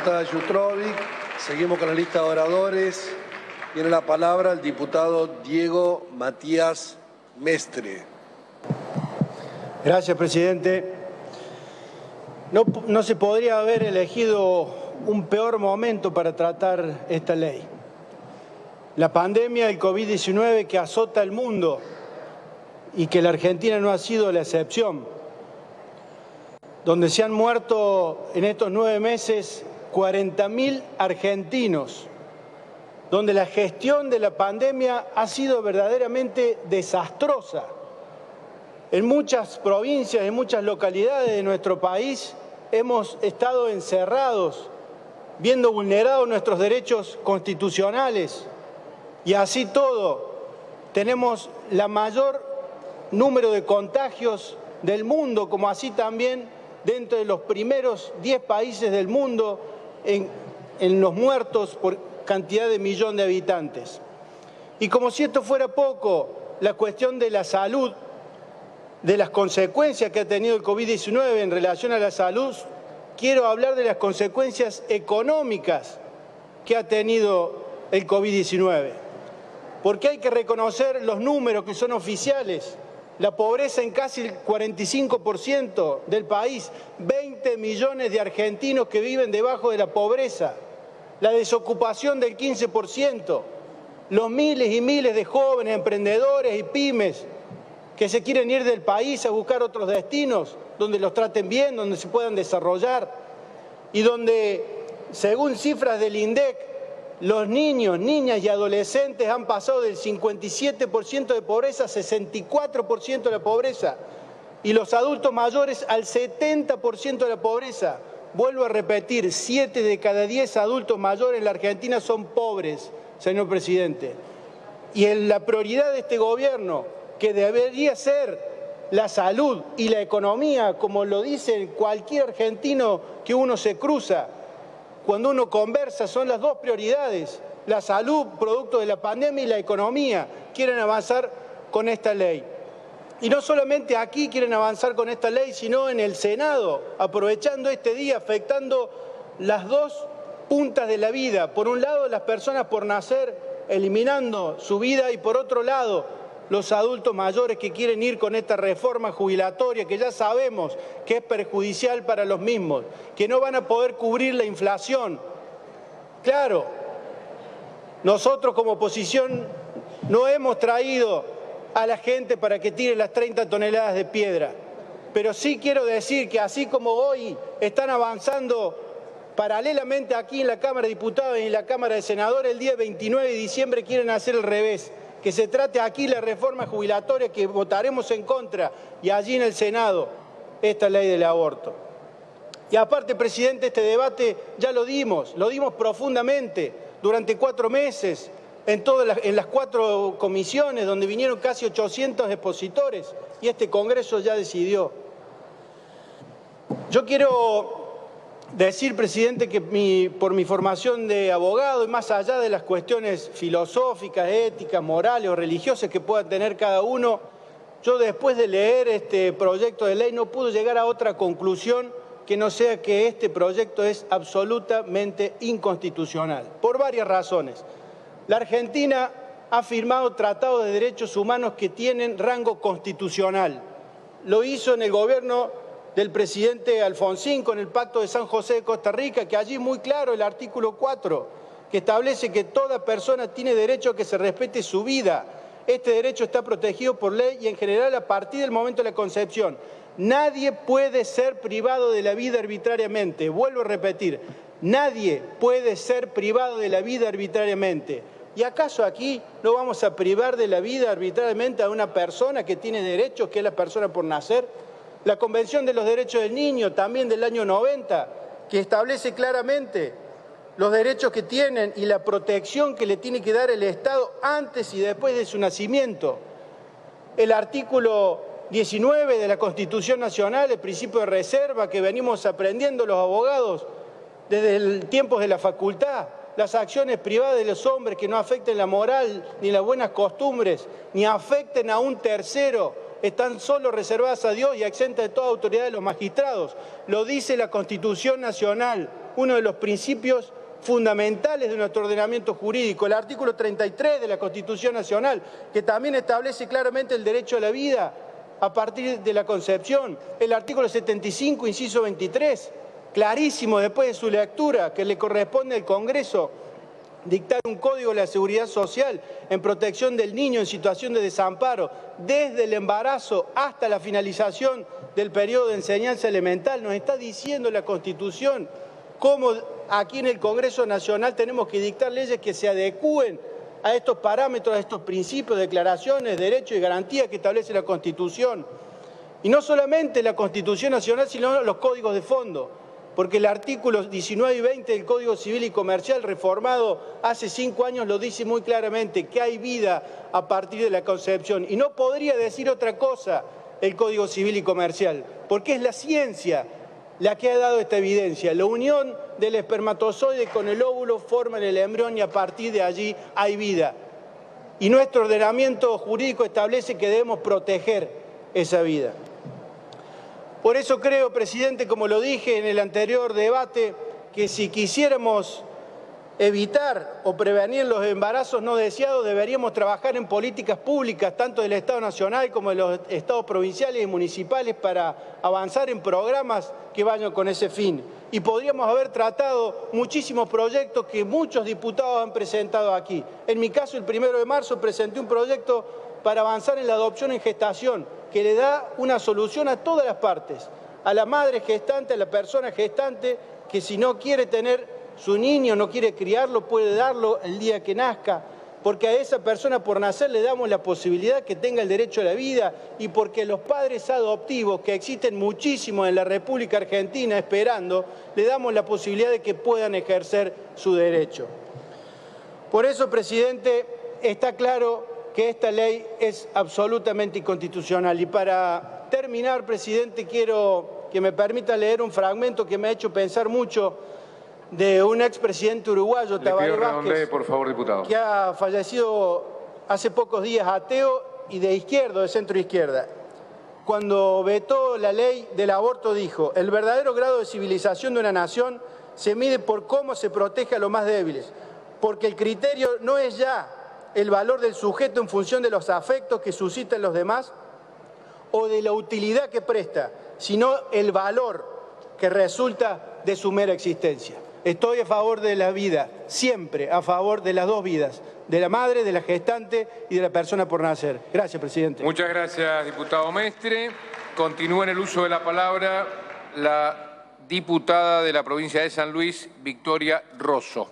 diputada Jutrovic. Seguimos con la lista de oradores. Tiene la palabra el diputado Diego Matías Mestre. Gracias, presidente. No se podría haber elegido un peor momento para tratar esta ley. La pandemia del COVID-19 que azota el mundo y que la Argentina no ha sido la excepción, donde se han muerto en estos 9 meses 40.000 argentinos, donde la gestión de la pandemia ha sido verdaderamente desastrosa. En muchas provincias, en muchas localidades de nuestro país hemos estado encerrados, viendo vulnerados nuestros derechos constitucionales, y así todo tenemos la mayor número de contagios del mundo, como así también dentro de los primeros 10 países del mundo en los muertos por cantidad de millón de habitantes. Y como si esto fuera poco, la cuestión de la salud, de las consecuencias que ha tenido el COVID-19 en relación a la salud, quiero hablar de las consecuencias económicas que ha tenido el COVID-19. Porque hay que reconocer los números que son oficiales. La pobreza en casi el 45% del país, 20 millones de argentinos que viven debajo de la pobreza, la desocupación del 15%, los miles y miles de jóvenes emprendedores y pymes que se quieren ir del país a buscar otros destinos donde los traten bien, donde se puedan desarrollar y donde, según cifras del INDEC, los niños, niñas y adolescentes han pasado del 57% de pobreza a 64% de la pobreza y los adultos mayores al 70% de la pobreza. Vuelvo a repetir, 7 de cada 10 adultos mayores en la Argentina son pobres, señor presidente. Y la prioridad de este gobierno, que debería ser la salud y la economía, como lo dice cualquier argentino que uno se cruza, cuando uno conversa, son las dos prioridades, la salud, producto de la pandemia, y la economía. Quieren avanzar con esta ley. Y no solamente aquí quieren avanzar con esta ley, sino en el Senado, aprovechando este día, afectando las dos puntas de la vida. Por un lado, las personas por nacer, eliminando su vida, y por otro lado, los adultos mayores que quieren ir con esta reforma jubilatoria que ya sabemos que es perjudicial para los mismos, que no van a poder cubrir la inflación. Claro, nosotros como oposición no hemos traído a la gente para que tire las 30 toneladas de piedra, pero sí quiero decir que así como hoy están avanzando paralelamente aquí en la Cámara de Diputados y en la Cámara de Senadores, el día 29 de diciembre quieren hacer el revés. Que se trate aquí la reforma jubilatoria que votaremos en contra y allí en el Senado esta ley del aborto. Y aparte, presidente, este debate ya lo dimos profundamente durante 4 meses en las 4 comisiones donde vinieron casi 800 expositores y este Congreso ya decidió. Yo quiero decir, presidente, que por mi formación de abogado y más allá de las cuestiones filosóficas, éticas, morales o religiosas que pueda tener cada uno, yo después de leer este proyecto de ley no pude llegar a otra conclusión que no sea que este proyecto es absolutamente inconstitucional, por varias razones. La Argentina ha firmado tratados de derechos humanos que tienen rango constitucional. Lo hizo en el gobierno del presidente Alfonsín con el Pacto de San José de Costa Rica, que allí muy claro el artículo 4, que establece que toda persona tiene derecho a que se respete su vida. Este derecho está protegido por ley y en general a partir del momento de la concepción. Nadie puede ser privado de la vida arbitrariamente. Vuelvo a repetir, nadie puede ser privado de la vida arbitrariamente. ¿Y acaso aquí no vamos a privar de la vida arbitrariamente a una persona que tiene derechos, que es la persona por nacer? La Convención de los Derechos del Niño, también del año 90, que establece claramente los derechos que tienen y la protección que le tiene que dar el Estado antes y después de su nacimiento. El artículo 19 de la Constitución Nacional, el principio de reserva que venimos aprendiendo los abogados desde el tiempos de la facultad, las acciones privadas de los hombres que no afecten la moral ni las buenas costumbres, ni afecten a un tercero, están solo reservadas a Dios y exentas de toda autoridad de los magistrados. Lo dice la Constitución Nacional uno de los principios fundamentales de nuestro ordenamiento jurídico, el artículo 33 de la Constitución Nacional, que también establece claramente el derecho a la vida a partir de la concepción, el artículo 75, inciso 23, clarísimo después de su lectura, que le corresponde al Congreso dictar un código de la seguridad social en protección del niño en situación de desamparo, desde el embarazo hasta la finalización del periodo de enseñanza elemental. Nos está diciendo la Constitución cómo aquí en el Congreso Nacional tenemos que dictar leyes que se adecúen a estos parámetros, a estos principios, declaraciones, derechos y garantías que establece la Constitución. Y no solamente la Constitución Nacional, sino los códigos de fondo, porque el artículo 19 y 20 del Código Civil y Comercial, reformado hace 5 años, lo dice muy claramente, que hay vida a partir de la concepción. Y no podría decir otra cosa el Código Civil y Comercial, porque es la ciencia la que ha dado esta evidencia. La unión del espermatozoide con el óvulo forman el embrión y a partir de allí hay vida. Y nuestro ordenamiento jurídico establece que debemos proteger esa vida. Por eso creo, presidente, como lo dije en el anterior debate, que si quisiéramos evitar o prevenir los embarazos no deseados, deberíamos trabajar en políticas públicas, tanto del Estado Nacional como de los estados provinciales y municipales, para avanzar en programas que vayan con ese fin. Y podríamos haber tratado muchísimos proyectos que muchos diputados han presentado aquí. En mi caso, el 1 de marzo presenté un proyecto para avanzar en la adopción en gestación, que le da una solución a todas las partes, a la madre gestante, a la persona gestante, que si no quiere tener su niño, no quiere criarlo, puede darlo el día que nazca, porque a esa persona por nacer le damos la posibilidad que tenga el derecho a la vida, y porque los padres adoptivos, que existen muchísimos en la República Argentina esperando, le damos la posibilidad de que puedan ejercer su derecho. Por eso, presidente, está claro que esta ley es absolutamente inconstitucional. Y para terminar, presidente, quiero que me permita leer un fragmento que me ha hecho pensar mucho, de un expresidente uruguayo, Tabaré Vázquez, por favor, diputado, que ha fallecido hace pocos días, ateo y de izquierda, de centro izquierda. Cuando vetó la ley del aborto dijo: el verdadero grado de civilización de una nación se mide por cómo se protege a los más débiles, porque el criterio no es ya el valor del sujeto en función de los afectos que suscitan los demás o de la utilidad que presta, sino el valor que resulta de su mera existencia. Estoy a favor de la vida, siempre a favor de las dos vidas, de la madre, de la gestante y de la persona por nacer. Gracias, presidente. Muchas gracias, diputado Mestre. Continúa en el uso de la palabra la diputada de la provincia de San Luis, Victoria Rosso.